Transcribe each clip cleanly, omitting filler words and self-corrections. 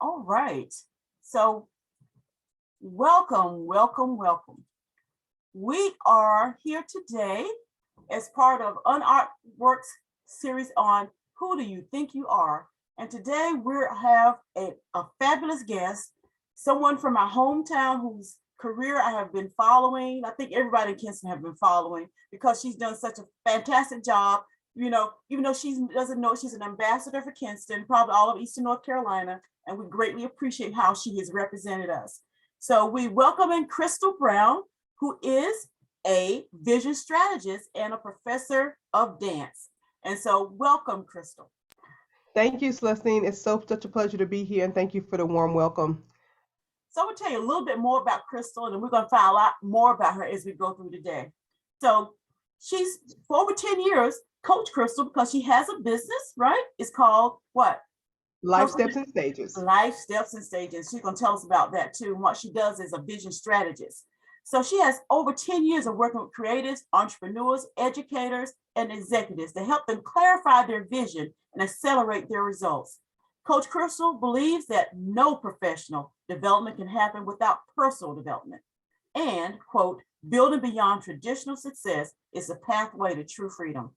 All right. So welcome, welcome, welcome. We are here today as part of Unartworks series on Who Do You Think You Are? And today we have a fabulous guest, someone from my hometown whose career I have been following. I think everybody in Kinston have been following because she's done such a fantastic job. You know, even though she doesn't know, she's an ambassador for Kinston, probably all of Eastern North Carolina, and we greatly appreciate how she has represented us. So we welcome in Christal Brown, who is a vision strategist and a professor of dance. And so welcome, Christal. Thank you, Celestine. It's such a pleasure to be here, and thank you for the warm welcome. So I'm gonna tell you a little bit more about Christal, and then we're gonna find a lot more about her as we go through today. So she's for over 10 years, Coach Christal, because she has a business, right? It's called what? Life Steps and Stages. Life Steps and Stages. She's gonna tell us about that too. And what she does is a vision strategist. So she has over 10 years of working with creatives, entrepreneurs, educators, and executives to help them clarify their vision and accelerate their results. Coach Christal believes that no professional development can happen without personal development. And, quote, building beyond traditional success is a pathway to true freedom.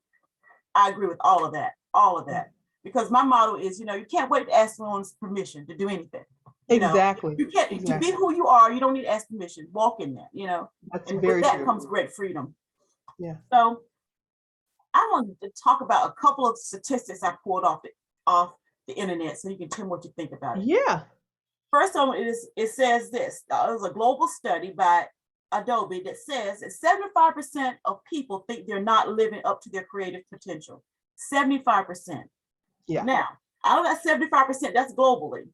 I agree with all of that, because my motto is, you can't wait to ask someone's permission to do anything. Exactly. You can't, to be who you are, you don't need to ask permission. Walk in that, That's and very with that true. comes great freedom. Yeah. So I wanted to talk about a couple of statistics I pulled off the internet so you can tell me what you think about it. Yeah. First one it says this. It was a global study by Adobe that says that 75% of people think they're not living up to their creative potential. 75%. Yeah. Now, out of that 75%, that's globally.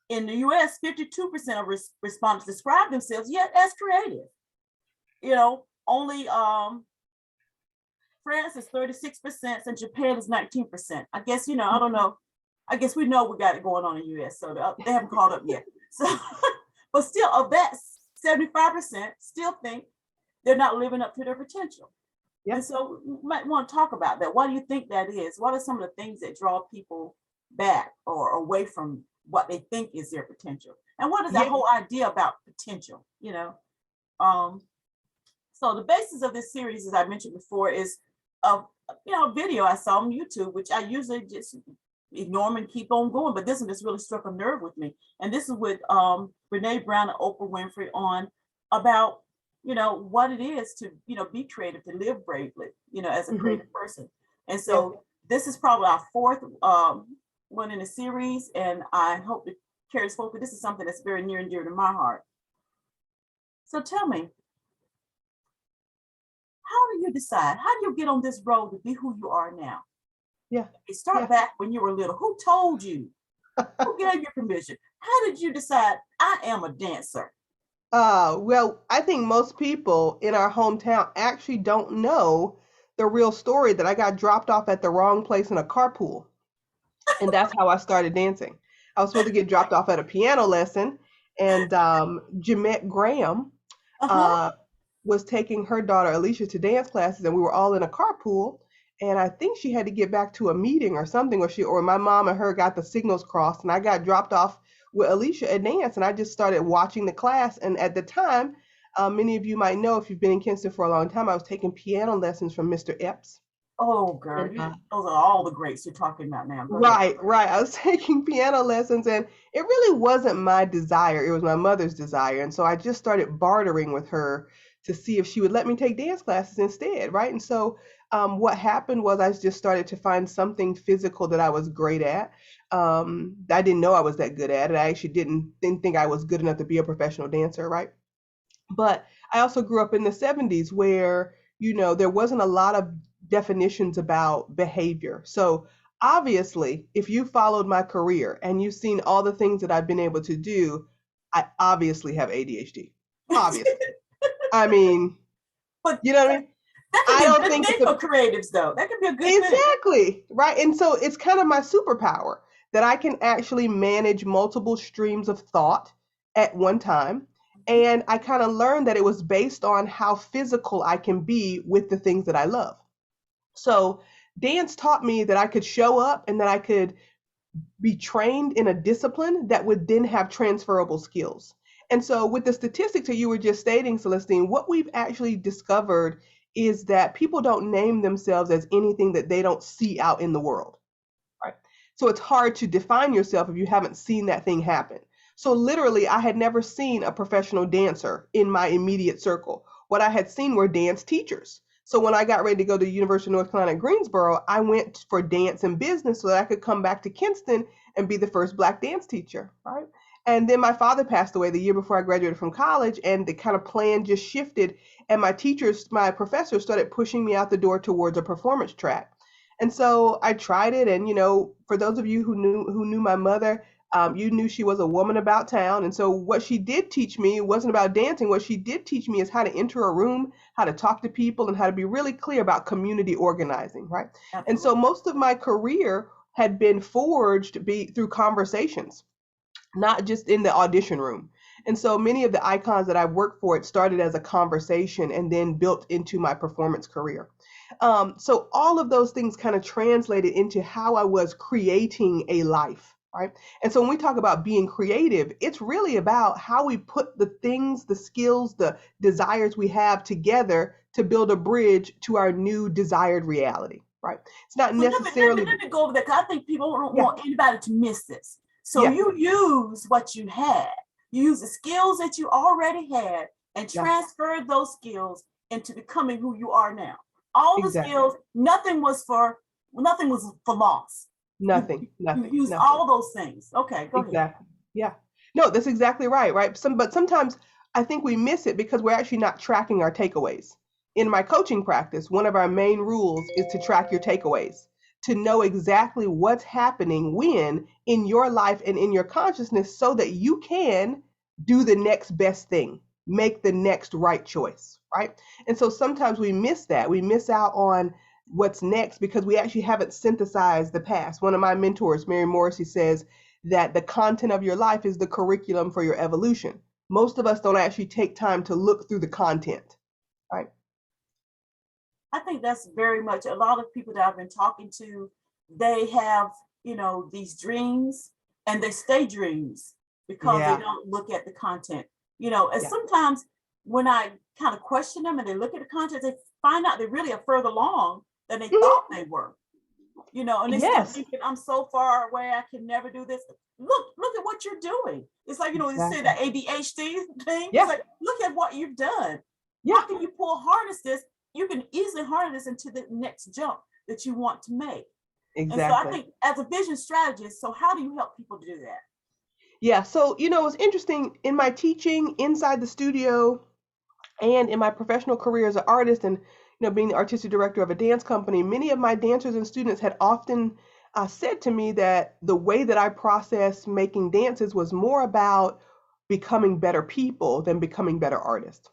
In the US, 52% of respondents describe themselves yet as creative. Only France is 36% and Japan is 19%. I guess, I don't know. I guess we know we got it going on in the US, so they haven't caught up yet. So, but still, of that 75% still think they're not living up to their potential. Yeah. And so you might want to talk about that. Why do you think that is? What are some of the things that draw people back or away from what they think is their potential? And what is that whole idea about potential, So the basis of this series, as I mentioned before, is a video I saw on YouTube, which I usually just ignore them and keep on going. But this one just really struck a nerve with me. And this is with Brene Brown and Oprah Winfrey on about, what it is to, be creative, to live bravely, as a creative person. And so this is probably our fourth one in the series. And I hope it carries forward. This is something that's very near and dear to my heart. So tell me, how do you decide? How do you get on this road to be who you are now? Yeah. You start back when you were little. Who told you? Who gave you permission? How did you decide I am a dancer? Well, I think most people in our hometown actually don't know the real story that I got dropped off at the wrong place in a carpool. And that's how I started dancing. I was supposed to get dropped off at a piano lesson, and Jamette Graham was taking her daughter Alicia to dance classes, and we were all in a carpool. And I think she had to get back to a meeting or something, or my mom and her got the signals crossed, and I got dropped off with Alicia at dance, and I just started watching the class. And at the time, many of you might know if you've been in Kinston for a long time, I was taking piano lessons from Mr. Epps. Oh, girl, those are all the greats you're talking about now. Right. I was taking piano lessons, and it really wasn't my desire. It was my mother's desire. And so I just started bartering with her to see if she would let me take dance classes instead, right? And so what happened was I just started to find something physical that I was great at. I didn't know I was that good at it. I actually didn't think I was good enough to be a professional dancer, right? But I also grew up in the 70s where, there wasn't a lot of definitions about behavior. So obviously, if you followed my career and you've seen all the things that I've been able to do, I obviously have ADHD. Obviously. I mean, but you know what I mean? I don't think it's for creatives, though. That could be a good thing. Exactly. Right. And so it's kind of my superpower that I can actually manage multiple streams of thought at one time. And I kind of learned that it was based on how physical I can be with the things that I love. So dance taught me that I could show up and that I could be trained in a discipline that would then have transferable skills. And so, with the statistics that you were just stating, Celestine, what we've actually discovered is that people don't name themselves as anything that they don't see out in the world. Right. So it's hard to define yourself if you haven't seen that thing happen. So literally, I had never seen a professional dancer in my immediate circle. What I had seen were dance teachers. So when I got ready to go to the University of North Carolina at Greensboro, I went for dance and business so that I could come back to Kinston and be the first Black dance teacher, right? And then my father passed away the year before I graduated from college, and the kind of plan just shifted. And my teachers, my professors started pushing me out the door towards a performance track. And so I tried it, and for those of you who knew my mother, you knew she was a woman about town. And so what she did teach me wasn't about dancing. What she did teach me is how to enter a room, how to talk to people, and how to be really clear about community organizing, right? And so Absolutely. most of my career had been forged through conversations, not just in the audition room. And so many of the icons that I worked for, it started as a conversation and then built into my performance career. So all of those things kind of translated into how I was creating a life, right? And so when we talk about being creative, it's really about how we put the things, the skills, the desires we have together to build a bridge to our new desired reality, right? It's not So necessarily, let me go over that, because I think people don't yeah, want anybody to miss this. So yeah, you use what you had, you use the skills that you already had and yeah, transferred those skills into becoming who you are now. All the exactly. skills, nothing was for loss. You, Nothing, you nothing, used nothing. all those things. Okay, go ahead. Exactly. Yeah. No, that's exactly right, right? But sometimes I think we miss it because we're actually not tracking our takeaways. In my coaching practice, one of our main rules is to track your takeaways, to know exactly what's happening when in your life and in your consciousness so that you can do the next best thing, make the next right choice, right? And so sometimes we miss that. We miss out on what's next because we actually haven't synthesized the past. One of my mentors, Mary Morrissey, says that the content of your life is the curriculum for your evolution. Most of us don't actually take time to look through the content, right? I think that's very much a lot of people that I've been talking to, they have, these dreams and they stay dreams because they Yeah, don't look at the content. And yeah, sometimes when I kind of question them and they look at the content, they find out they really are further along than they mhm, thought they were. And they start yes, thinking, I'm so far away, I can never do this. Look at what you're doing. It's like, you say exactly. the ADHD thing. It's Yeah, like, look at what you've done. yeah, How can you harness this? You can easily harness this into the next jump that you want to make. And so I exactly. think as a vision strategist, so how do you help people to do that? Yeah, so it's interesting in my teaching inside the studio and in my professional career as an artist, and being the artistic director of a dance company, many of my dancers and students had often said to me that the way that I process making dances was more about becoming better people than becoming better artists.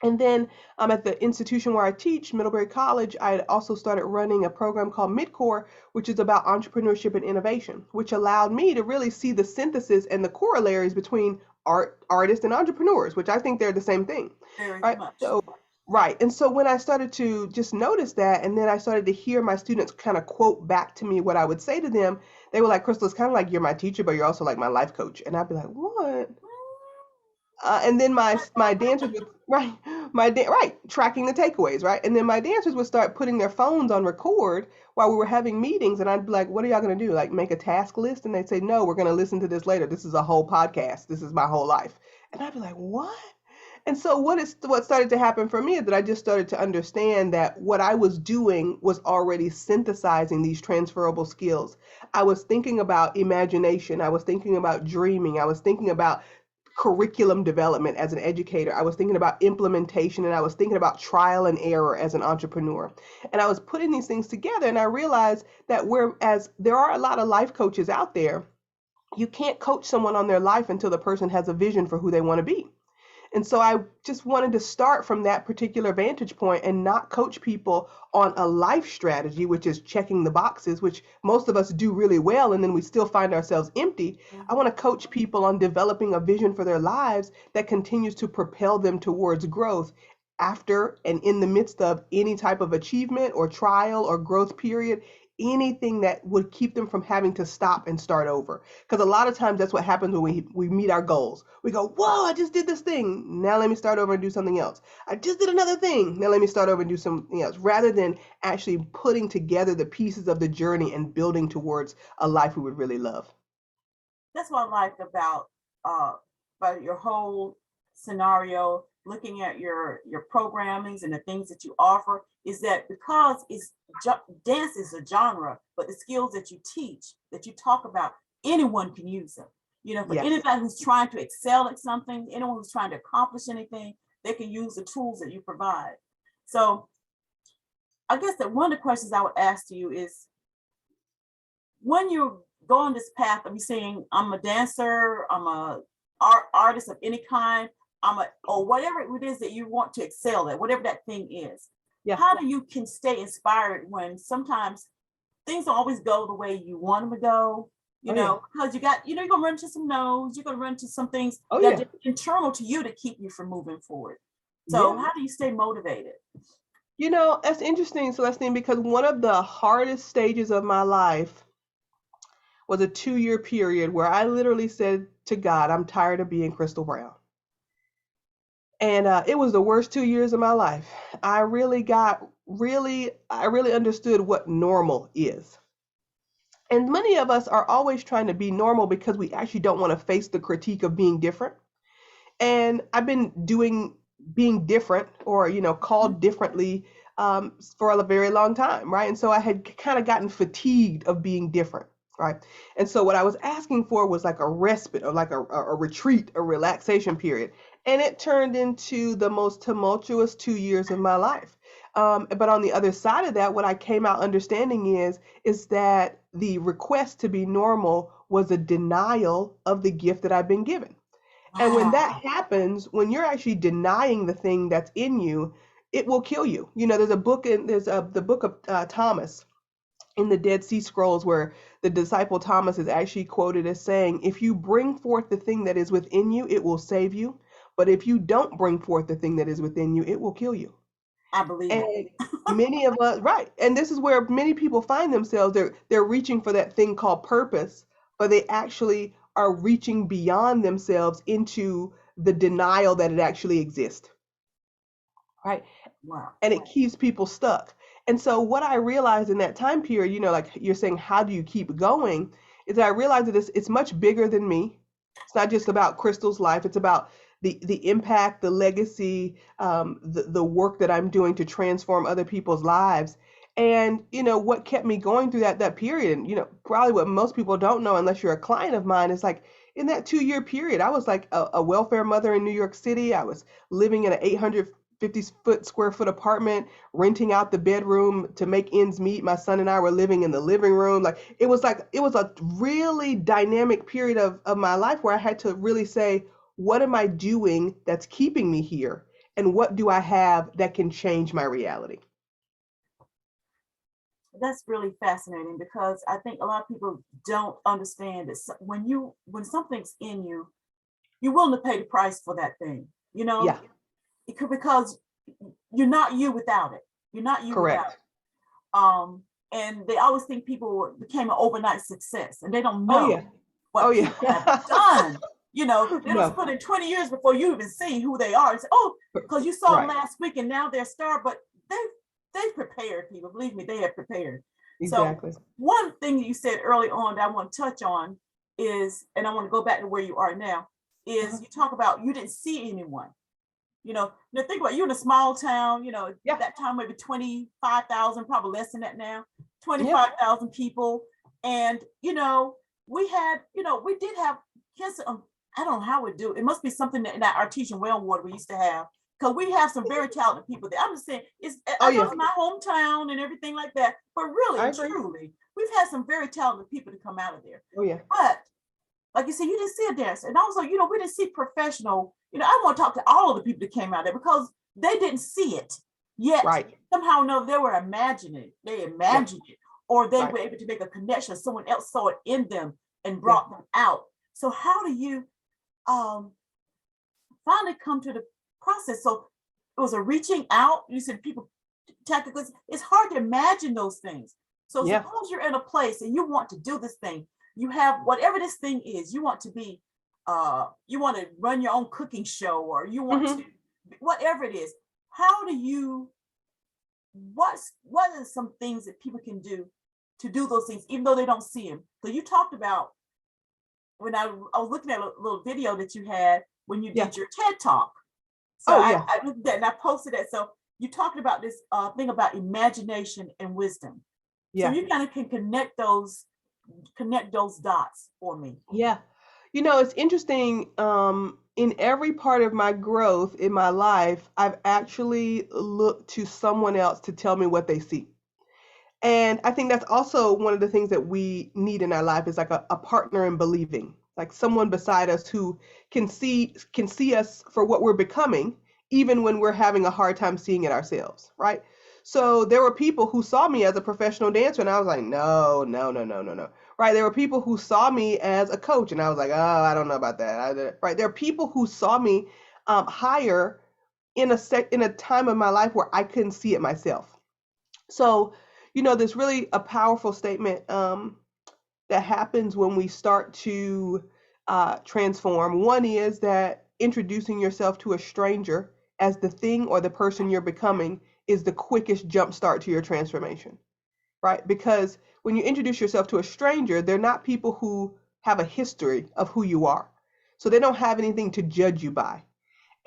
And then at the institution where I teach, Middlebury College, I had also started running a program called Midcore, which is about entrepreneurship and innovation, which allowed me to really see the synthesis and the corollaries between artists and entrepreneurs, which I think they're the same thing. Very Right. much. So, right. And so when I started to just notice that, and then I started to hear my students kind of quote back to me what I would say to them, they were like, Crystal, it's kind of like you're my teacher, but you're also like my life coach. And I'd be like, what? And then my dancers would right right tracking the takeaways, right, and then my dancers would start putting their phones on record while we were having meetings, and I'd be like, what are y'all going to do, like make a task list? And they'd say, no, we're going to listen to this later, this is a whole podcast, this is my whole life. And I'd be like, what? And so what started to happen for me is that I just started to understand that what I was doing was already synthesizing these transferable skills. I was thinking about imagination, I was thinking about dreaming, I was thinking about curriculum development as an educator. I was thinking about implementation, and I was thinking about trial and error as an entrepreneur. And I was putting these things together, and I realized that whereas there are a lot of life coaches out there, you can't coach someone on their life until the person has a vision for who they want to be. And so I just wanted to start from that particular vantage point and not coach people on a life strategy, which is checking the boxes, which most of us do really well, and then we still find ourselves empty. I want Mhm. to coach people on developing a vision for their lives that continues to propel them towards growth after and in the midst of any type of achievement or trial or growth period. anything that would keep them from having to stop and start over. Because a lot of times that's what happens when we meet our goals. We go, whoa, I just did this thing. Now let me start over and do something else. I just did another thing. Now let me start over and do something else. Rather than actually putting together the pieces of the journey and building towards a life we would really love. That's what I like about your whole scenario, looking at your programmings and the things that you offer, is that because dance is a genre, but the skills that you teach, that you talk about, anyone can use them. For Yes. anybody who's trying to excel at something, anyone who's trying to accomplish anything, they can use the tools that you provide. So I guess that one of the questions I would ask to you is, when you go on this path of you saying, I'm a dancer, I'm a artist of any kind, or whatever it is that you want to excel at, whatever that thing is, Yeah. how do you can stay inspired when sometimes things don't always go the way you want them to go? Because you're gonna run into some no's, you're gonna run into some things that are internal to you to keep you from moving forward. So how do you stay motivated? That's interesting, Celestine, because one of the hardest stages of my life was a 2-year period where I literally said to God, I'm tired of being Christal Brown. And it was the worst 2 years of my life. I really understood what normal is. And many of us are always trying to be normal because we actually don't want to face the critique of being different. And I've been doing being different, or called differently, for a very long time, right? And so I had kind of gotten fatigued of being different, right? And so what I was asking for was like a respite, or like a retreat, a relaxation period. And it turned into the most tumultuous 2 years of my life. But on the other side of that, what I came out understanding is that the request to be normal was a denial of the gift that I've been given. And when that happens, when you're actually denying the thing that's in you, it will kill you. There's the book of Thomas in the Dead Sea Scrolls, where the disciple Thomas is actually quoted as saying, if you bring forth the thing that is within you, it will save you. But if you don't bring forth the thing that is within you, it will kill you. I believe And it. many of us, right. And this is where many people find themselves. They're reaching for that thing called purpose, but they actually are reaching beyond themselves into the denial that it actually exists. Right. Wow. And it keeps people stuck. And so what I realized in that time period, like you're saying, how do you keep going? Is that I realized that it's much bigger than me. It's not just about Christal's life. It's about the impact, the legacy, the work that I'm doing to transform other people's lives. And what kept me going through that period, and probably what most people don't know unless you're a client of mine, is like in that 2-year period, I was like a welfare mother in New York City. I was living in an 850 square foot apartment, renting out the bedroom to make ends meet. My son and I were living in the living room. It was a really dynamic period of my life where I had to really say, what am I doing that's keeping me here? And what do I have that can change my reality? That's really fascinating, because I think a lot of people don't understand that when something's in you, you're willing to pay the price for that thing. Yeah, Because you're not you without it. You're not you without correct. it. And they always think people became an overnight success, and they don't Oh know yeah. what Oh people have yeah. done. They was No. put in 20 years before you even see who they are. It's, oh, because you saw them Right. last week and now they're a star, but they've prepared people. Believe me, they have prepared. So Exactly. one thing that you said early on that I want to touch on is, and I want to go back to where you are now, is you talk about you didn't see anyone. Now think about, you in a small town, Yeah. that time maybe 25,000, probably less than that now, Yeah. 25,000 people. And, we did have kids. I don't know how we do. It must be something that in that Artesian well water we used to have, because we have some very talented people there. I'm just saying, I know it's my hometown and everything like that, but really I and agree. truly, we've had some very talented people to come out of there. Oh yeah. But like you said, you didn't see a dancer. And also, we didn't see professional. I want to talk to all of the people that came out there, because they didn't see it yet. Right. Somehow or another, they were imagining. They imagined it, or they Right. were able to make a connection. Someone else saw it in them and brought them out. So how do you finally come to the process? So it was a reaching out. You said people technically, it's hard to imagine those things. So Yeah. suppose you're in a place and you want to do this thing. You have whatever this thing is. You want to be, you want to run your own cooking show, or you want Mm-hmm. to, whatever it is. How do you, what are some things that people can do to do those things, even though they don't see them? So you talked about, when I was looking at a little video that you had when you Yeah. did your TED Talk. So Oh, yeah. I looked at that and I posted that. So you talked about this thing about imagination and wisdom. So Yeah. you kind of can connect those dots for me. Yeah. You know, it's interesting. In every part of my growth in my life, I've actually looked to someone else to tell me what they see. And I think that's also one of the things that we need in our life is like a partner in believing, like someone beside us who can see us for what we're becoming, even when we're having a hard time seeing it ourselves, right? So there were people who saw me as a professional dancer, and I was like, no, no, no, no, no, no. Right? There were people who saw me as a coach, and I was like, oh, I don't know about that. Right? There are people who saw me higher in a time of my life where I couldn't see it myself. So, there's really a powerful statement that happens when we start to transform. One is that introducing yourself to a stranger as the thing or the person you're becoming is the quickest jump start to your transformation, right? Because when you introduce yourself to a stranger, they're not people who have a history of who you are. So they don't have anything to judge you by.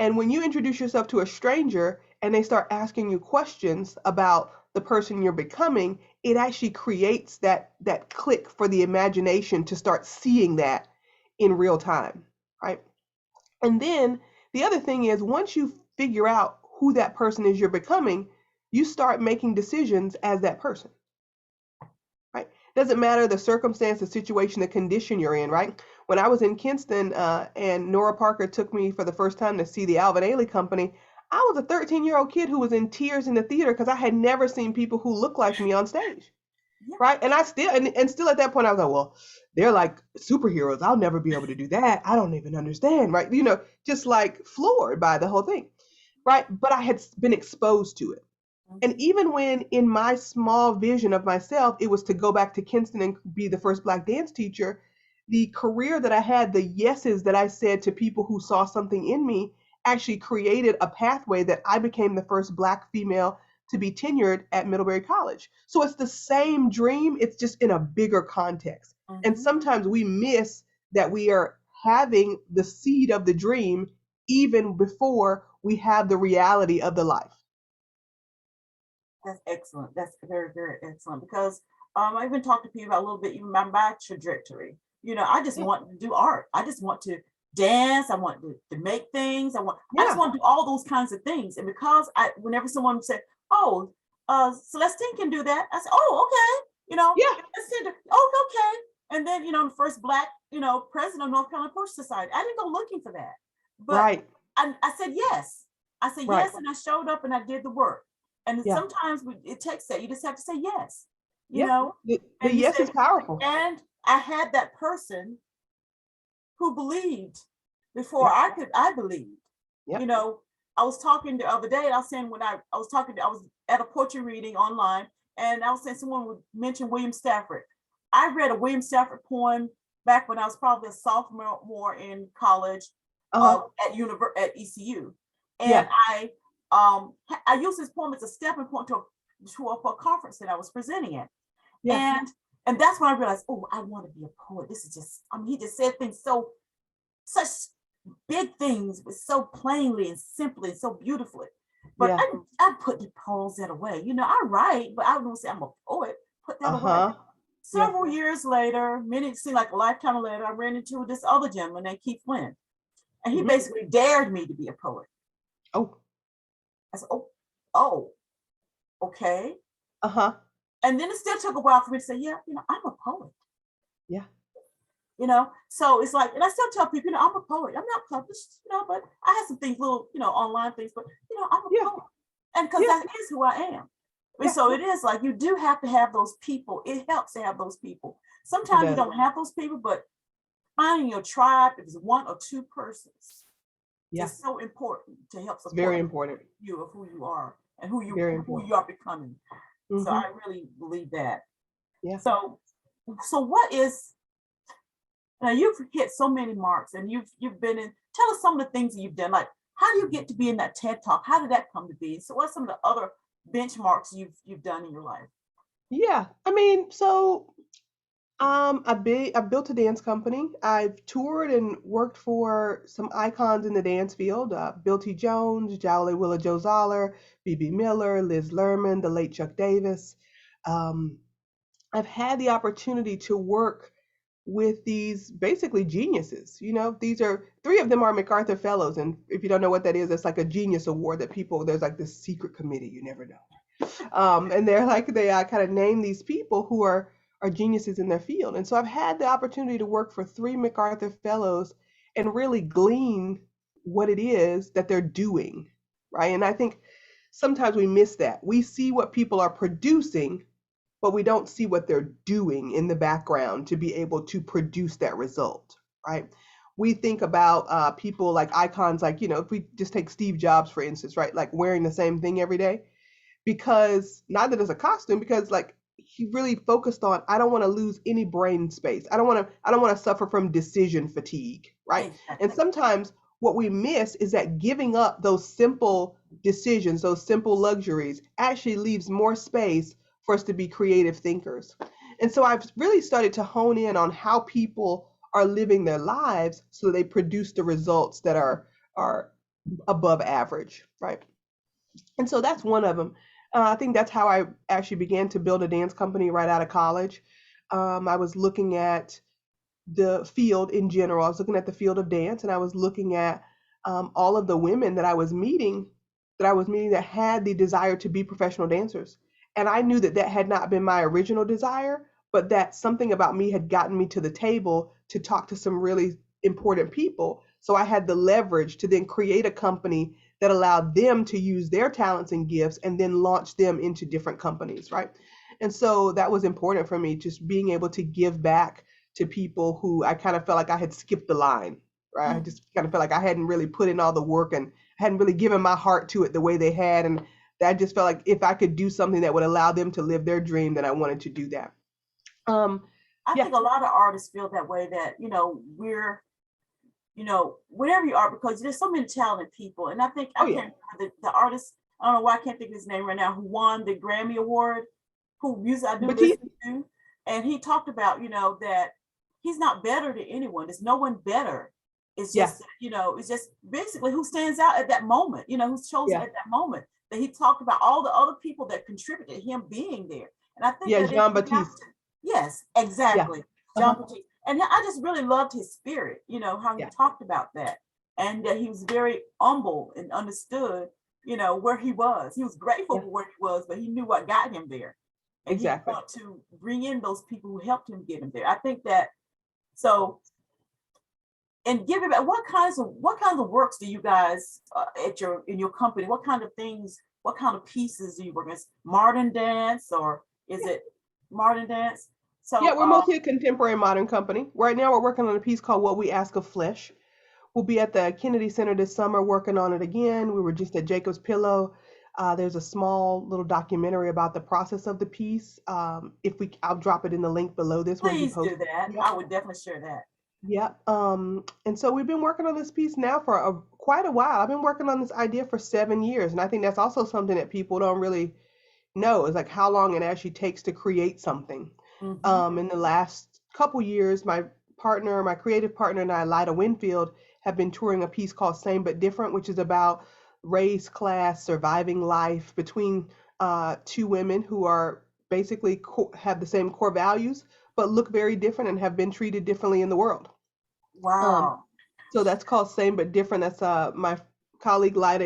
And when you introduce yourself to a stranger and they start asking you questions about the person you're becoming, it actually creates that click for the imagination to start seeing that in real time, right? And then the other thing is once you figure out who that person is you're becoming, you start making decisions as that person, right? Doesn't matter the circumstance, the situation, the condition you're in, right? When I was in Kinston and Nora Parker took me for the first time to see the Alvin Ailey Company, I was a 13-year-old kid who was in tears in the theater because I had never seen people who looked like me on stage, Yeah. right? And I still, and still at that point, I was like, well, they're like superheroes. I'll never be able to do that. I don't even understand, right? Just like floored by the whole thing, right? But I had been exposed to it. And Mhm. even when in my small vision of myself, it was to go back to Kinston and be the first Black dance teacher, the career that I had, the yeses that I said to people who saw something in me actually created a pathway that I became the first Black female to be tenured at Middlebury College. So it's the same dream, it's just in a bigger context. And Mhm. sometimes we miss that we are having the seed of the dream even before we have the reality of the life. That's excellent. That's very, very excellent. Because I even talked to people about a little bit, even my trajectory. I just Yeah. want to do art. I just want to dance. I want to make things. I just Yeah. want to do all those kinds of things. And because whenever someone said, "Oh, Celestine can do that," I said, "Oh, okay." Yeah. I said, "Oh, okay." And then, the first Black, president of North Carolina Poetry Society. I didn't go looking for that, but Right. I said yes. I said Right. yes, and I showed up and I did the work. And Yeah. sometimes it takes that. You just have to say yes, Yeah. The and you yes say, is powerful. and I had that person who believed before Yep. I believed. You Yep. know, I was talking the other day, and I was saying when I was talking, I was at a poetry reading online, and I was saying someone would mention William Stafford. I read a William Stafford poem back when I was probably a sophomore in college Uh-huh. at ECU, and Yeah. I used this poem as a stepping point to a conference that I was presenting at, Yeah. and that's when I realized, oh, I want to be a poet. This is just, I mean, he just said things such big things, but so plainly and simply and so beautifully. But Yeah. I put the poems that away. I write, but I don't say I'm a poet. Put that away. Uh-huh. Yeah. Several years later, many it seemed like a lifetime later, I ran into this other gentleman named Keith Flynn, and he Hmm. basically dared me to be a poet. Oh. I said, oh, okay. Uh-huh. And then it still took a while for me to say, yeah, I'm a poet. Yeah. So it's like, and I still tell people, I'm a poet. I'm not published, but I have some things, little, online things, but I'm a Yeah. poet. And because Yeah. that is who I am. And Yeah. so it is like you do have to have those people. It helps to have those people. It Sometimes you does. don't have those people, but finding your tribe, if it's one or two persons, Yeah. is so important to help It's very support important. you of who you are and who Very you important. are becoming. So Hmm. I really believe that. Yeah. So what is, now you've hit so many marks and you've been in, tell us some of the things that you've done. Like, how do you get to be in that TED Talk? How did that come to be? So what's some of the other benchmarks you've done in your life? Yeah. I mean, so I built a dance company. I've toured and worked for some icons in the dance field: Bill T. Jones, Jowley Willa Joe Zoller, B.B. Miller, Liz Lerman, the late Chuck Davis. Um, I've had the opportunity to work with these basically geniuses. You know, these are three of them are Macarthur Fellows, and if you don't know what that is, it's like a genius award that people there's like this secret committee you never know. And they're like they kind of name these people who are geniuses in their field. And so I've had the opportunity to work for three Macarthur Fellows and really glean what it is that they're doing, right? And I think sometimes we miss that. We see what people are producing, but we don't see what they're doing in the background to be able to produce that result, right? We think about people like icons, like, you know, if we just take Steve Jobs, for instance, right? Like wearing the same thing every day, because not that it's a costume, because like he really focused on, I don't want to lose any brain space. I don't want to suffer from decision fatigue, right? And Exactly. sometimes what we miss is that giving up those simple decisions, those simple luxuries actually leaves more space for us to be creative thinkers. And so I've really started to hone in on how people are living their lives so they produce the results that are above average, right? And so that's one of them. I think that's how I actually began to build a dance company right out of college. I was looking at the field in general. I was looking at the field of dance, and I was looking at all of the women that I was meeting that had the desire to be professional dancers. And I knew that that had not been my original desire, but that something about me had gotten me to the table to talk to some really important people. So I had the leverage to then create a company that allowed them to use their talents and gifts and then launch them into different companies, right? And so that was important for me, just being able to give back to people who I kind of felt like I had skipped the line, right? I Mhm. just kind of felt like I hadn't really put in all the work and hadn't really given my heart to it the way they had. And I just felt like if I could do something that would allow them to live their dream, then I wanted to do that. Um, I yeah. think a lot of artists feel that way, that, we're, whatever you are, because there's so many talented people. And I think, Oh I yeah. can't remember the artist, I don't know why I can't think of his name right now, who won the Grammy Award, who music I do Batiste. listen to. And he talked about, that he's not better than anyone. There's no one better. Yeah. It's just basically who stands out at that moment, who's chosen Yeah. at that moment. That he talked about all the other people that contributed him being there. And I think Yeah. that if Jean we have Baptiste. to, yes, Yeah. exactly. Uh-huh. John Petit. And I just really loved his spirit, how he Yeah. talked about that. And that he was very humble and understood, where he was. He was grateful Yeah. for where he was, but he knew what got him there. And he Exactly. wanted to bring in those people who helped him get him there. I think that, so, and give it back, what kinds of works do you guys in your company, what kind of things, what kind of pieces do you work with? Modern dance, or is it modern dance? Yeah, So we're mostly a contemporary modern company. Right now, we're working on a piece called What We Ask of Flesh. We'll be at the Kennedy Center this summer working on it again. We were just at Jacob's Pillow. There's a small little documentary about the process of the piece. I'll drop it in the link below this once you please post do it. that. Yep. I would definitely share that. Yep. And so we've been working on this piece now for quite a while. I've been working on this idea for 7 years, and I think that's also something that people don't really know is like how long it actually takes to create something. Hmm. In the last couple years, my creative partner, and I, Lida Winfield, have been touring a piece called Same But Different, which is about race, class, surviving life between two women who are basically have the same core values, but look very different and have been treated differently in the world. Um, Wow. so that's called Same But Different. That's my colleague Lida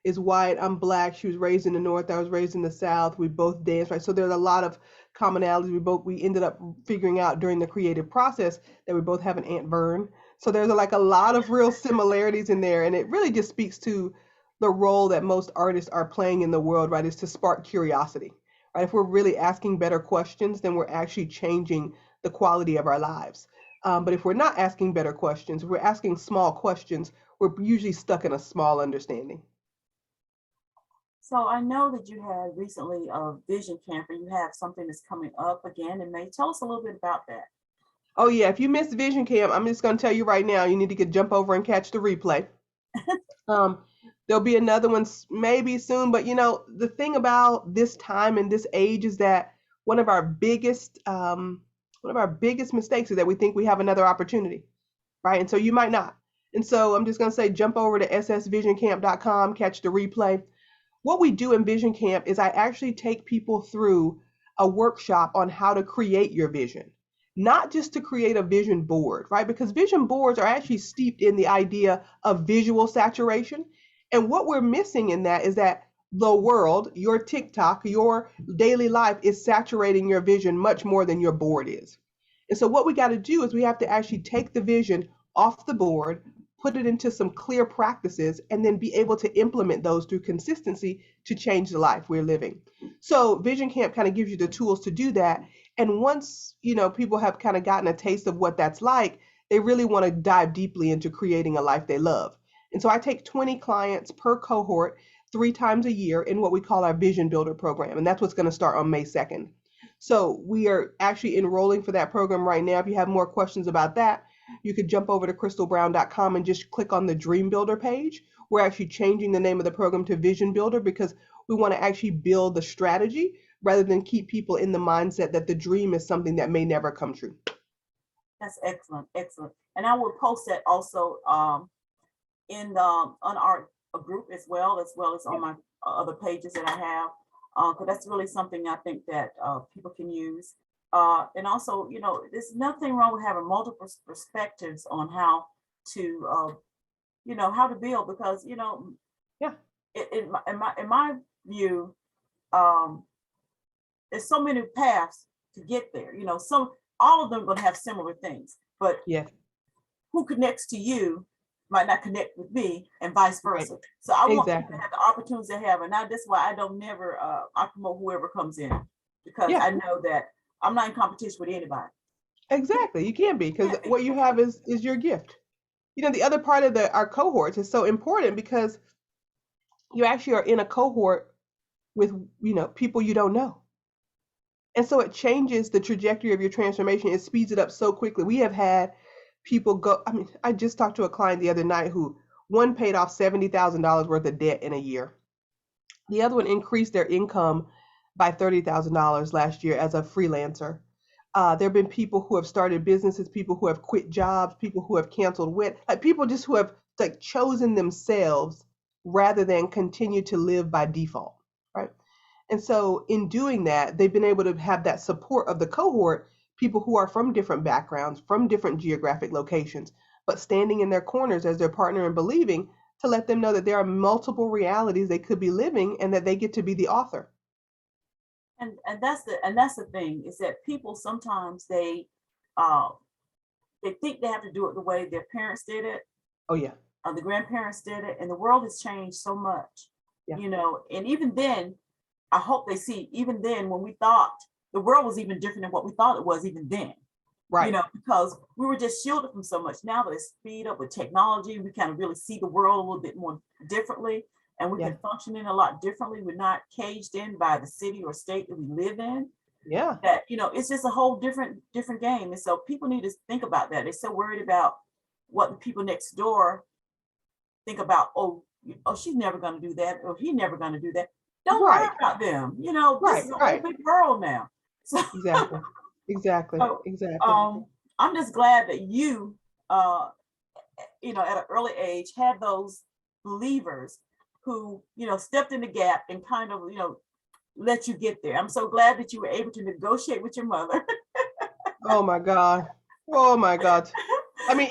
is white. I'm black. She was raised in the North. I was raised in the South. We both dance, right? So there's a lot of commonalities. We ended up figuring out during the creative process that we both have an Aunt Vern. So there's like a lot of real similarities in there, and it really just speaks to the role that most artists are playing in the world, right? Is to spark curiosity, right? If we're really asking better questions, then we're actually changing the quality of our lives. But if we're not asking better questions, if we're asking small questions, we're usually stuck in a small understanding. So I know that you had recently a vision camp, and you have something that's coming up again in May. Tell us a little bit about that. Oh yeah, if you missed Vision Camp, I'm just going to tell you right now, you need to jump over and catch the replay. Um, there'll be another one maybe soon, but the thing about this time and this age is that one of our biggest mistakes is that we think we have another opportunity, right? And so you might not. And so I'm just going to say jump over to ssvisioncamp.com, catch the replay. What we do in Vision Camp is I actually take people through a workshop on how to create your vision, not just to create a vision board, right? Because vision boards are actually steeped in the idea of visual saturation. And what we're missing in that is that the world, your TikTok, your daily life is saturating your vision much more than your board is. And so what we got to do is we have to actually take the vision off the board, put it into some clear practices, and then be able to implement those through consistency to change the life we're living. So Vision Camp kind of gives you the tools to do that. And once, people have kind of gotten a taste of what that's like, they really want to dive deeply into creating a life they love. And so I take 20 clients per cohort 3 times a year in what we call our Vision Builder program. And that's what's going to start on May 2nd. So we are actually enrolling for that program right now. If you have more questions about that, you could jump over to christalbrown.com and just click on the Dream Builder page. We're actually changing the name of the program to Vision Builder because we want to actually build the strategy rather than keep people in the mindset that the dream is something that may never come true. That's excellent, excellent. And I will post that also in the Unart group as well as on my other pages that I have, because that's really something I think that people can use. And also, there's nothing wrong with having multiple perspectives on how to, how to build, because, Yeah. in my view, there's so many paths to get there. All of them are going to have similar things, but Yeah. who connects to you might not connect with me, and vice versa. Right. So I want Exactly. people to have the opportunities they have, and that's why I don't never I promote whoever comes in, because Yeah. I know that I'm not in competition with anybody. Exactly. You can be, because what you have is your gift. The other part of our cohorts is so important because you actually are in a cohort with, people you don't know. And so it changes the trajectory of your transformation. It speeds it up so quickly. We have had people go, I just talked to a client the other night who one paid off $70,000 worth of debt in a year. The other one increased their income by $30,000 last year as a freelancer. There have been people who have started businesses, people who have quit jobs, people who have canceled like people just who have like chosen themselves rather than continue to live by default, right? And so in doing that, they've been able to have that support of the cohort, people who are from different backgrounds, from different geographic locations, but standing in their corners as their partner and believing to let them know that there are multiple realities they could be living and that they get to be the author. And that's the thing, is that people sometimes they think they have to do it the way their parents did it. Oh yeah. Or the grandparents did it, and the world has changed so much. Yeah. And even then, I hope they see, even then, when we thought the world was even different than what we thought it was even then. Right. Because we were just shielded from so much. Now that it's speed up with technology, we kind of really see the world a little bit more differently, and we Yeah. can function in a lot differently. We're not caged in by the city or state that we live in. Yeah. That, it's just a whole different game. And so people need to think about that. They're so worried about what the people next door think about. Oh, she's never going to do that, or he's never going to do that. Don't worry Right. about them. Right. This is a whole Right. big world now. So, Exactly. Exactly. so Exactly. I'm just glad that you, at an early age, had those believers who, stepped in the gap and kind of, let you get there. I'm so glad that you were able to negotiate with your mother. Oh my God. Oh my God.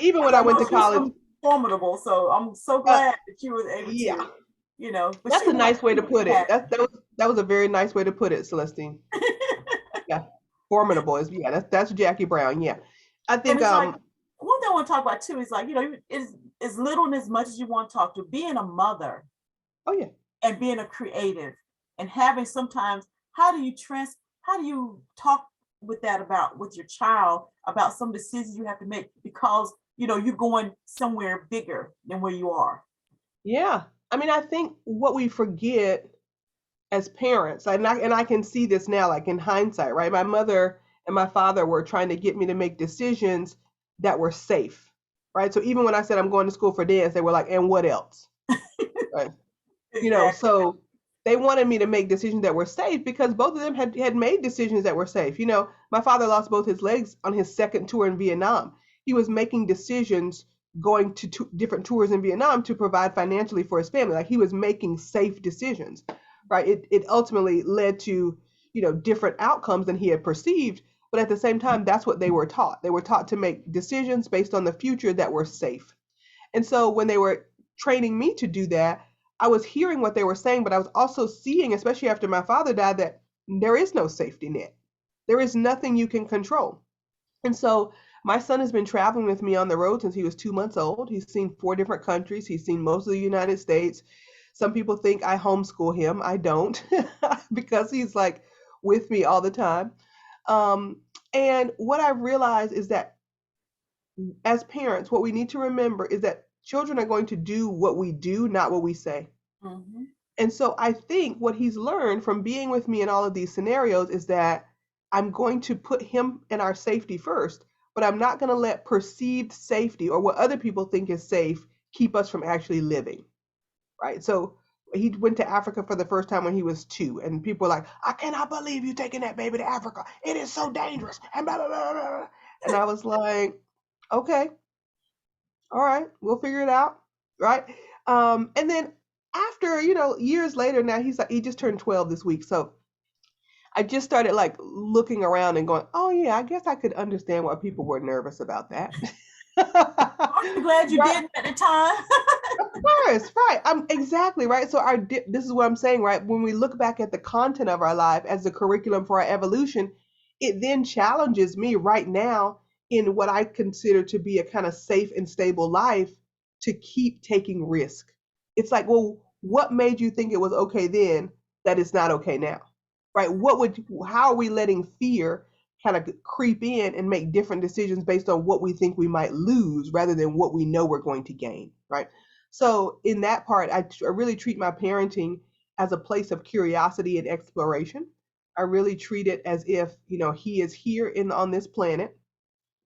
Even when I I went know to she's college, formidable, so I'm so uh, glad that you was able yeah, to, but that's she a wanted nice way to you to be put it. happy. That was a very nice way to put it, Celestine. Yeah, formidable is that's Jackie Brown. Yeah, I And think it's like, one thing I want to talk about too is like, is little and as much as you want to talk to, being a mother oh yeah, and being a creative, and having sometimes, how do you talk with your child about some decisions you have to make, because you're going somewhere bigger than where you are. yeah. I think what we forget as parents, and I can see this now, like in hindsight, right? My mother and my father were trying to get me to make decisions that were safe, right? So even when I said I'm going to school for dance, they were like, and what else? Right. Exactly. So they wanted me to make decisions that were safe because both of them had made decisions that were safe. My father lost both his legs on his second tour in Vietnam. He was making decisions going to different tours in Vietnam to provide financially for his family. Like he was making safe decisions, right? It ultimately led to, different outcomes than he had perceived. But at the same time, that's what they were taught. They were taught to make decisions based on the future that were safe. And so when they were training me to do that, I was hearing what they were saying, but I was also seeing, especially after my father died, that there is no safety net. There is nothing you can control. And so my son has been traveling with me on the road since he was 2 months old. He's seen 4 different countries. He's seen most of the United States. Some people think I homeschool him. I don't because he's like with me all the time. And what I've realized is that as parents, what we need to remember is that children are going to do what we do, not what we say. Mm-hmm. And so I think what he's learned from being with me in all of these scenarios is that I'm going to put him and our safety first, but I'm not going to let perceived safety or what other people think is safe keep us from actually living. Right. So he went to Africa for the first time when he was 2, and people were like, I cannot believe you taking that baby to Africa. It is so dangerous. And blah, blah, blah, blah. And I was like, okay, all right, we'll figure it out, right? And then after, years later, now he's like, he just turned 12 this week. So I just started like looking around and going, oh yeah, I guess I could understand why people were nervous about that. Aren't you glad you Right, didn't at the time? of course, right. I'm exactly right. So this is what I'm saying, right? When we look back at the content of our life as the curriculum for our evolution, it then challenges me right now in what I consider to be a kind of safe and stable life to keep taking risk. It's like, well, what made you think it was okay then that it's not okay now? Right? How are we letting fear kind of creep in and make different decisions based on what we think we might lose rather than what we know we're going to gain, right? So in that part, I really treat my parenting as a place of curiosity and exploration. I really treat it as if, he is here on this planet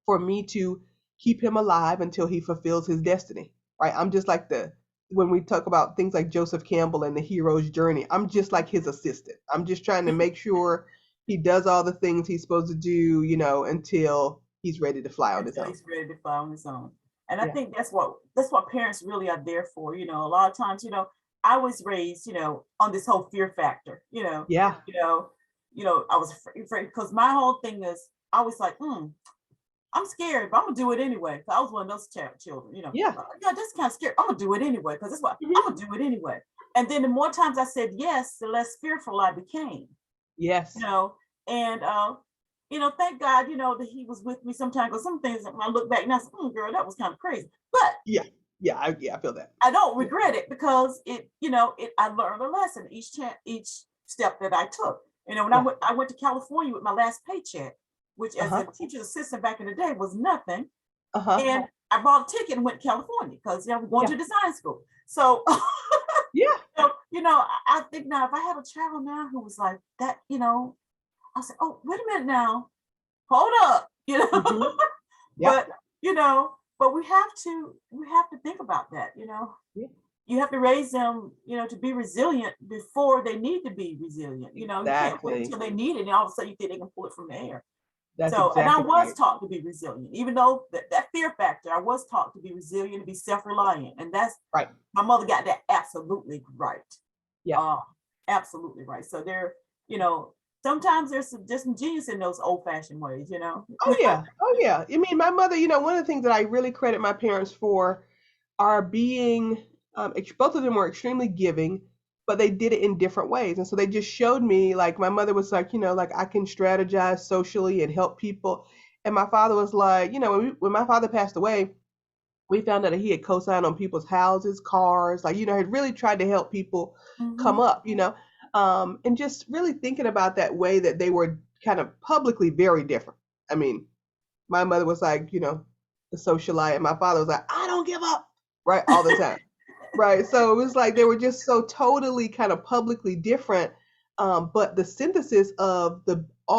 for me to keep him alive until he fulfills his destiny. Right? I'm just like when we talk about things like Joseph Campbell and the hero's journey, I'm just like his assistant. I'm just trying to make sure he does all the things he's supposed to do, until he's ready to fly on his Until own. he's ready to fly on his own. And I Yeah. think that's what parents really are there for. A lot of times, I was raised, on this whole fear factor. Yeah. I was afraid because my whole thing is I was like, I'm scared, but I'm gonna do it anyway. I was one of those children, Yeah. yeah, that's kind of scary. I'm gonna do it anyway because that's what Mhm. I'm gonna do it anyway. And then the more times I said yes, the less fearful I became. you Yes. know, and thank God, that he was with me sometimes. Because some things when I look back now, I said, girl, that was kind of crazy. But Yeah. Yeah. I feel that. I don't Yeah. regret it because I learned a lesson each step that I took. When Yeah. I went to California with my last paycheck, which as a Uh-huh. teacher's assistant back in the day was nothing. Uh-huh. And I bought a ticket and went to California because we're going Yeah. to design school. So, Yeah. I think now if I have a child now who was like that, I said, oh, wait a minute now, hold up, Hmm. Yeah. but but we have to think about that. Yeah. You have to raise them, to be resilient before they need to be resilient. You can't wait Exactly. until they need it, and all of a sudden you think they can pull it from the air. That's So, and I exactly was right. taught to be resilient, even though that fear factor, I was taught to be resilient, to be self-reliant. And that's, Right. my mother got that absolutely right. Yeah. Uh, absolutely right. So you know, sometimes there's just some genius in those old-fashioned ways. Oh yeah. Oh yeah. I mean, my mother, one of the things that I really credit my parents for are being, both of them were extremely giving, but they did it in different ways. And so they just showed me, like, my mother was like, like I can strategize socially and help people. And my father was like, when my father passed away, we found out that he had co-signed on people's houses, cars, like, had really tried to help people come Mhm. up, and just really thinking about that way that they were kind of publicly very different. I mean, my mother was like, the socialite, and my father was like, I don't give up, right, all the time, right. So it was like they were just so totally kind of publicly different, But the synthesis of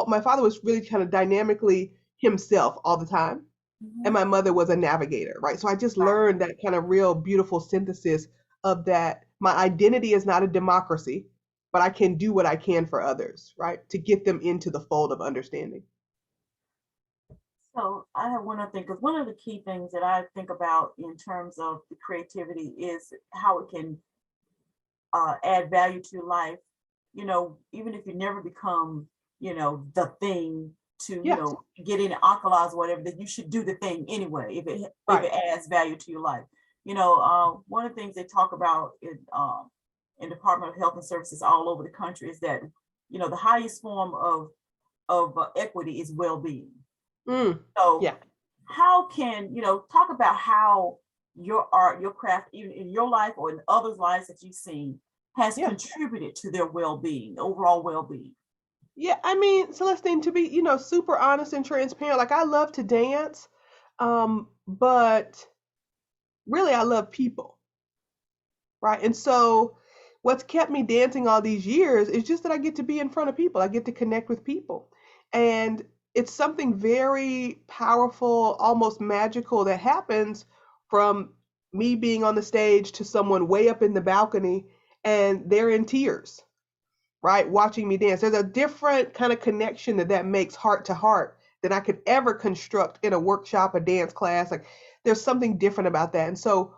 my father was really kind of dynamically himself all the time, and Mhm. my mother was a navigator, right? So I just Right. learned that kind of real beautiful synthesis of that. My identity is not a democracy, but I can do what I can for others, right? To get them into the fold of understanding. So I have one other thing, because one of the key things that I think about in terms of the creativity is how it can add value to your life. Even if you never become, the thing to, Yeah, get in alkalis or whatever, that you should do the thing anyway if right. it adds value to your life. One of the things they talk about in Department of Health and Services all over the country is that, the highest form of equity is well-being. Mm, So yeah, how can, talk about how your art, your craft, even in your life or in others' lives that you've seen, has yeah. contributed to their well-being, overall well-being. Yeah, I mean, Celestine, to be, super honest and transparent, like I love to dance, but really I love people, right? And so what's kept me dancing all these years is just that I get to be in front of people. I get to connect with people. And it's something very powerful, almost magical that happens from me being on the stage to someone way up in the balcony and they're in tears, right? Watching me dance. There's a different kind of connection that makes heart to heart than I could ever construct in a workshop, a dance class. Like there's something different about that. And so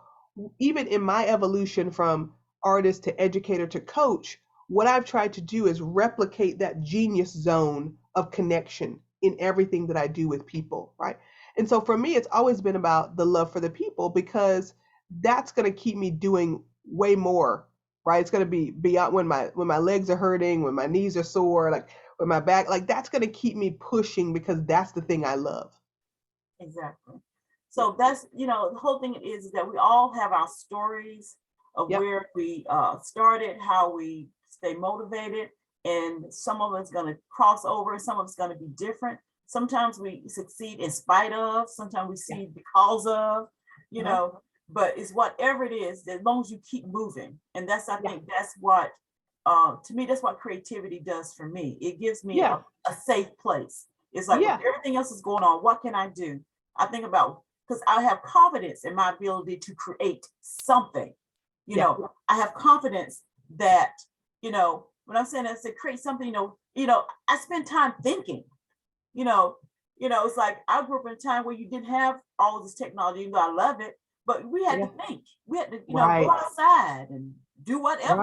even in my evolution from artist to educator to coach, what I've tried to do is replicate that genius zone of connection in everything that I do with people, right? And so for me, it's always been about the love for the people because that's going to keep me doing way more, right? It's going to be beyond when my legs are hurting, when my knees are sore, like when my back, like that's going to keep me pushing because that's the thing I love. Exactly. Yeah. So that's, the whole thing is that we all have our stories of Yep. where we started, how we stay motivated, and some of it's going to cross over, and some of it's going to be different. Sometimes we succeed in spite of, sometimes we Yeah. succeed because of, you Uh-huh. know, but it's whatever it is, as long as you keep moving. And I Yeah. think that's what, to me, that's what creativity does for me. It gives me Yeah. a safe place. It's like when Yeah. everything else is going on, what can I do? I think about, because I have confidence in my ability to create something. Yeah. I have confidence that, when I'm saying I say create something, I spend time thinking, you know, it's like I grew up in a time where you didn't have all of this technology, even though I love it, but we had to Yeah. think. We had to, go Right. outside and do Right. whatever,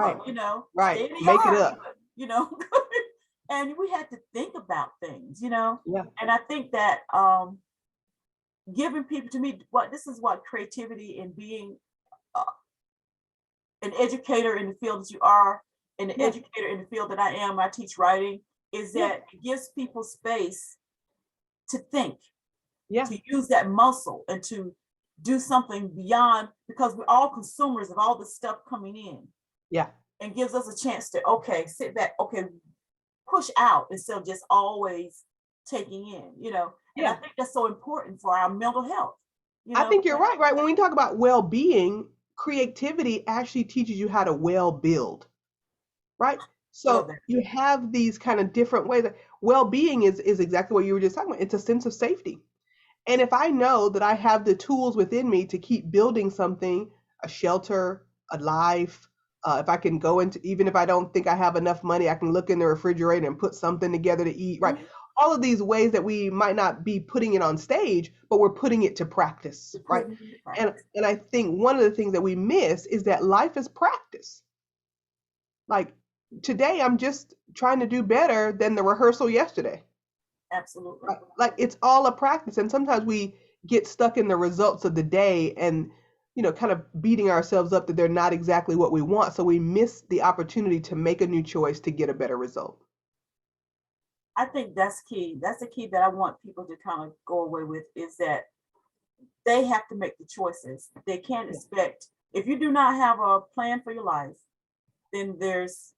Right. stay in the Make it yard, up. even, and we had to think about things, Yeah. and I think that giving people, to me, what this is what creativity and being uh, an educator in the field that you are, and an Yeah. educator in the field that I am, I teach writing, is Yeah. that it gives people space to think, Yeah. to use that muscle, and to do something beyond, because we're all consumers of all the stuff coming in, Yeah. and gives us a chance to, okay, sit back, okay, push out instead of just always taking in, and I Yeah. think that's so important for our mental health, I think you're because right, right? When we talk about well-being, creativity actually teaches you how to well build, right? love So that. you have these kind of different ways. Well-being is exactly what you were just talking about. It's a sense of safety. And if I know that I have the tools within me to keep building something, a shelter, a life, if I can go into, even if I don't think I have enough money, I can look in the refrigerator and put something together to eat, right? Mhm. All of these ways that we might not be putting it on stage, but we're putting it to practice, To right? put it into And practice. and I think one of the things that we miss is that life is practice. Like today, I'm just trying to do better than the rehearsal yesterday. Absolutely. Right? Like it's all a practice, and sometimes we get stuck in the results of the day and kind of beating ourselves up that they're not exactly what we want. So we miss the opportunity to make a new choice to get a better result. I think that's key. That's the key that I want people to kind of go away with, is that they have to make the choices. They can't Yeah. expect, if you do not have a plan for your life, then there's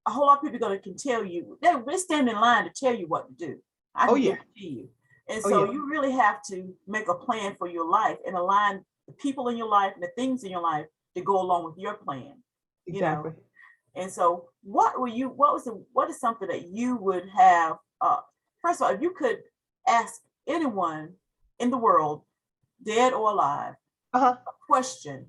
a whole lot of people going to can tell you, they stand in line to tell you what to do. I Oh can yeah. guarantee you. And Oh so yeah. you really have to make a plan for your life and align the people in your life and the things in your life to go along with your plan, you know. Exactly. And so what is something that you would have, first of all, if you could ask anyone in the world, dead or alive, Uh-huh. a question,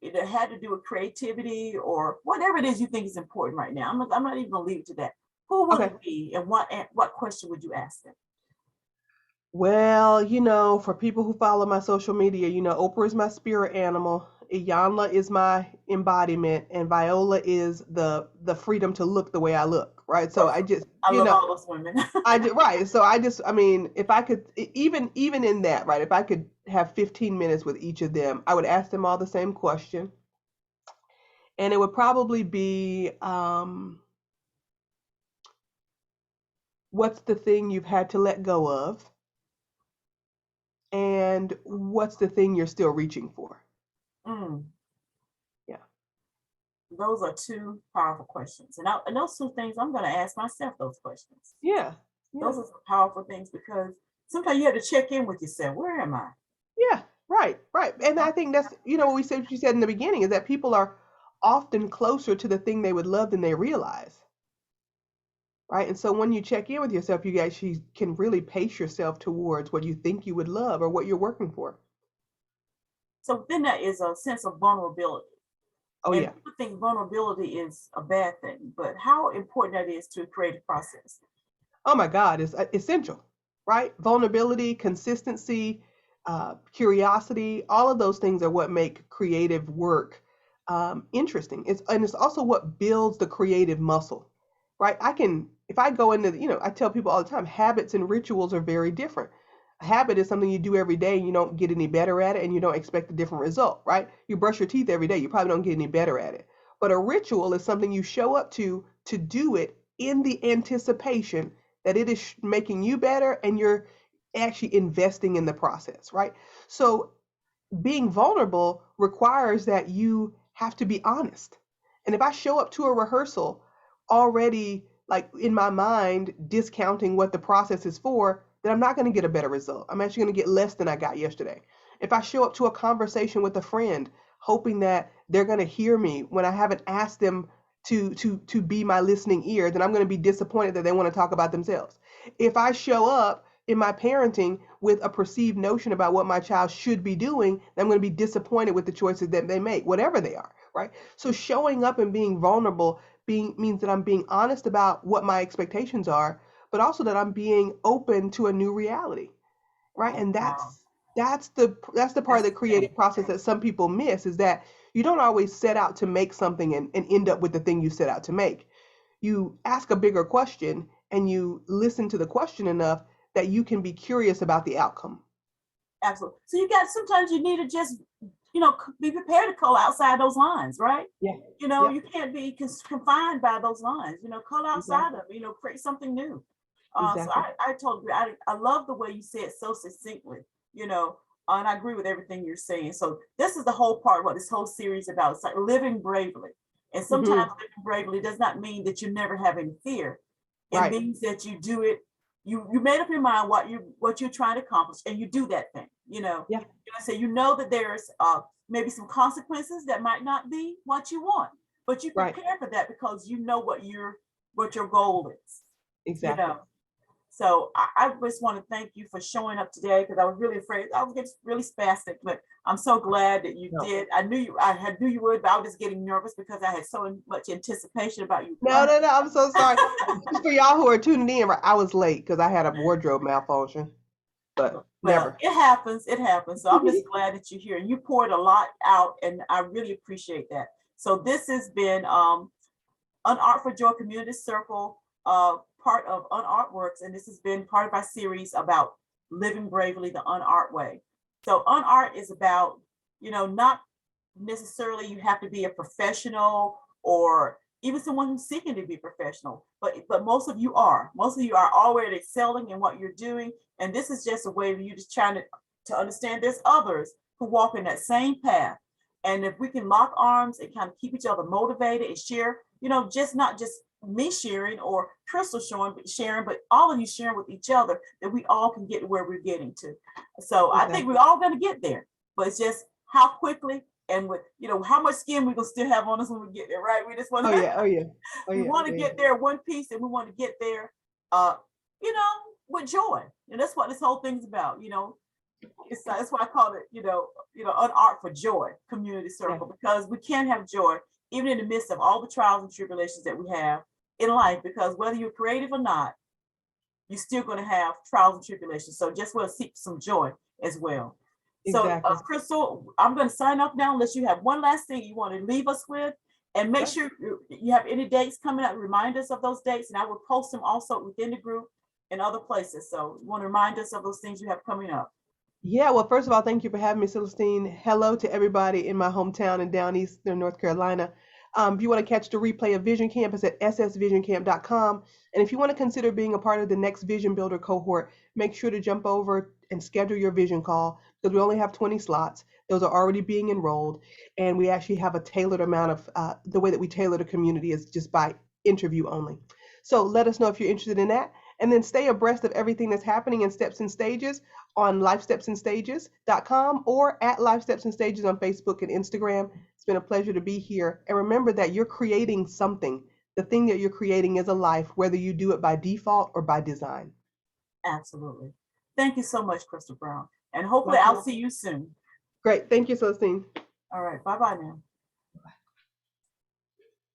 it had to do with creativity or whatever it is you think is important right now. I'm not even gonna leave it to that. Who would Okay. it be, and what question would you ask them? Well, for people who follow my social media, Oprah is my spirit animal, Iyanla is my embodiment, and Viola is the freedom to look the way I look, right? So I Perfect. just, I love all those women. I did right. So I mean, if I could, even in that, right, if I could have 15 minutes with each of them, I would ask them all the same question, and it would probably be, what's the thing you've had to let go of, and what's the thing you're still reaching for? Mm, Yeah. those are two powerful questions, and those two things I'm going to ask myself those questions. Yeah. Yeah. Those are some powerful things because sometimes you have to check in with yourself. Where am I? Yeah, right, right. And I think that's, what you said in the beginning is that people are often closer to the thing they would love than they realize. Right. And so when you check in with yourself, you actually can really pace yourself towards what you think you would love or what you're working for. So then there is a sense of vulnerability. Oh, And yeah. people think vulnerability is a bad thing, but how important that is to a creative process. Oh, my God, it's essential, right? Vulnerability, consistency, curiosity, all of those things are what make creative work interesting. It's also what builds the creative muscle, right? If I go into, I tell people all the time, habits and rituals are very different. A habit is something you do every day and you don't get any better at it and you don't expect a different result, right? You brush your teeth every day, you probably don't get any better at it. But a ritual is something you show up to do it in the anticipation that it is making you better and you're actually investing in the process, right? So being vulnerable requires that you have to be honest. And if I show up to a rehearsal already, like in my mind, discounting what the process is for, then I'm not going to get a better result. I'm actually going to get less than I got yesterday. If I show up to a conversation with a friend, hoping that they're going to hear me when I haven't asked them to be my listening ear, then I'm going to be disappointed that they want to talk about themselves. If I show up in my parenting with a perceived notion about what my child should be doing, then I'm going to be disappointed with the choices that they make, whatever they are, right? So showing up and being vulnerable means that I'm being honest about what my expectations are, but also that I'm being open to a new reality, right? Oh, And wow. that's the part of That's the the thing. creative process that some people miss, is that you don't always set out to make something and end up with the thing you set out to make. You ask a bigger question and you listen to the question enough that you can be curious about the outcome. Absolutely. So sometimes you need to just, be prepared to call outside those lines, right? Yeah. Yep. You can't be confined by those lines, call outside Exactly. of, create something new. So Exactly. I totally agree. I love the way you say it so succinctly, and I agree with everything you're saying. So this is the whole part, what this whole series is about. It's like living bravely. And Hmm. sometimes living bravely does not mean that you never have any fear. It Right. means that you do it, you made up your mind what you're trying to accomplish, and you do that thing, Yeah. so that there's maybe some consequences that might not be what you want, but you Right. prepare for that because you know what your goal is, you Exactly. know. So I just want to thank you for showing up today because I was really afraid I was getting really spastic, but I'm so glad that you No. did. I knew you would, but I was just getting nervous because I had so much anticipation about you No, coming. no, no. I'm so sorry. Just for y'all who are tuning in, right, I was late because I had a wardrobe malfunction, but Well, never. it happens. It happens. So I'm just glad that you're here and you poured a lot out, and I really appreciate that. So this has been An Art for Joy Community Circle, part of Unartworks, and this has been part of our series about living bravely the unart way. So unart is about, not necessarily you have to be a professional or even someone who's seeking to be professional, but most of you are already excelling in what you're doing, and this is just a way of you just trying to understand there's others who walk in that same path. And if we can lock arms and kind of keep each other motivated and share, just not just me sharing or Crystal sharing, but all of you sharing with each other, that we all can get to where we're getting to. So I think Exactly. we're all going to get there, but it's just how quickly and with, you know, how much skin we gonna still have on us when we get there, right? We just want Oh to, yeah, oh yeah, oh we yeah, want to oh, yeah. get there one piece, and we want to get there, uh, you know, with joy. And that's what this whole thing's about, you know. That's why I call it, an art for joy community Yeah, circle, because we can have joy even in the midst of all the trials and tribulations that we have in life, because whether you're creative or not, you're still going to have trials and tribulations. So just want to seek some joy as well. So, exactly. Christal, I'm going to sign off now unless you have one last thing you want to leave us with. And make Sure. sure you have any dates coming up, remind us of those dates, and I will post them also within the group and other places. So you want to remind us of those things you have coming up. Yeah, well, first of all, thank you for having me, Celestine. Hello to everybody in my hometown in down eastern North Carolina. If you want to catch the replay of Vision Camp, it's at ssvisioncamp.com. And if you want to consider being a part of the next Vision Builder cohort, make sure to jump over and schedule your vision call, because we only have 20 slots. Those are already being enrolled. And we actually have a tailored amount of, the way that we tailor the community is just by interview only. So let us know if you're interested in that. And then stay abreast of everything that's happening in Steps and Stages on lifestepsandstages.com or at Life Steps and Stages on Facebook and Instagram. It's been a pleasure to be here. And remember that you're creating something. The thing that you're creating is a life, whether you do it by default or by design. Absolutely. Thank you so much, Crystal Brown. And hopefully My I'll pleasure. see you soon. Great. Thank you, Celestine. All right. Bye-bye now.